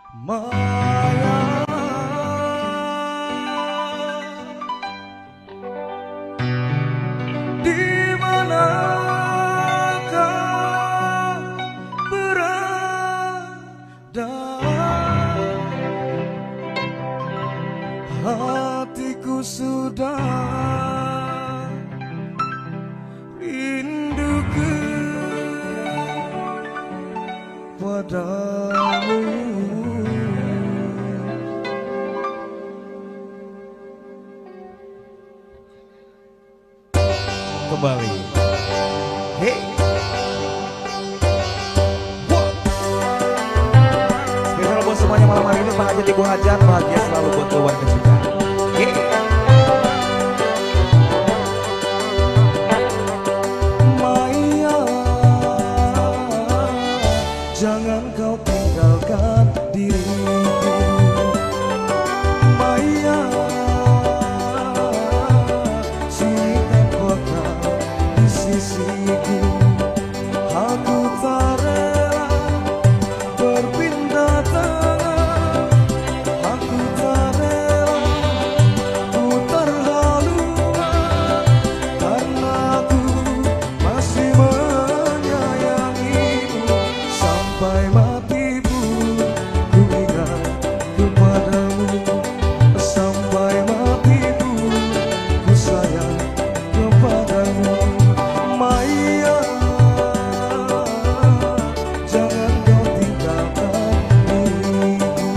Maya, di mana kau berada? Hatiku sudah rindu kepadamu. Kembali. Hey. Wow. Spesial buat semuanya malam hari ini, Pak Hajat, Ibu Hajat, bahagia selalu buat keluarga juga. Hey. Maya, jangan kau tinggalkan diriku. Maya, sisiku, aku tak rela berpindah tangan, aku tak rela ku terhalukan, karena aku masih menyayangimu. Sampai mati pun ku ingat kepadamu, sampai mati pun ku sayang kepadamu. Maya, jangan kau tinggalkan diriku.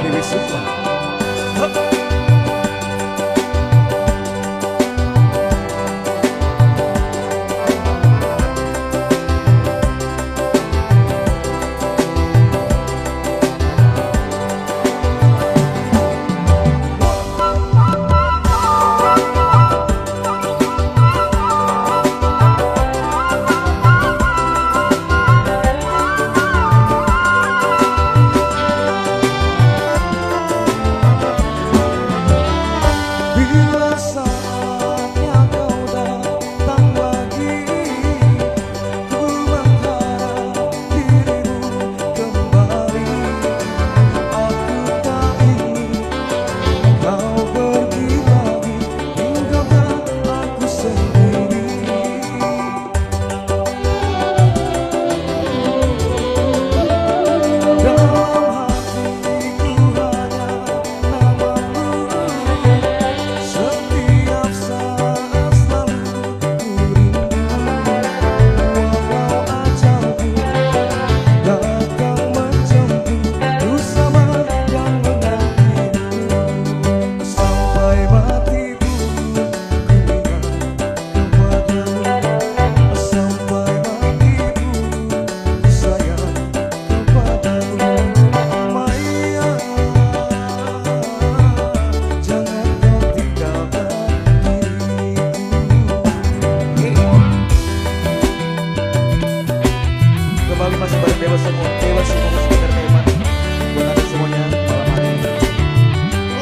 Dewi Supa. Bila saatnya kau datang lagi, ku mengharap dirimu kembali. Aku tak ingin kau pergi lagi, tinggalkan aku sendiri. Dalam hatiku hanya namamu. Setiap saat selalu ku rindu, walau ajalku datang menjemput, bersama dan menantimu. Sampai mati pun ku ingat kepadamu, sampai mati pun ku sayang kepadamu. Maya, jangan kau tinggalkan diriku. Kembali masih bareng Dewa semua, Dewa semua musik entertainment. Buat anda semuanya malam hari ini.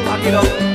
Lagi dong.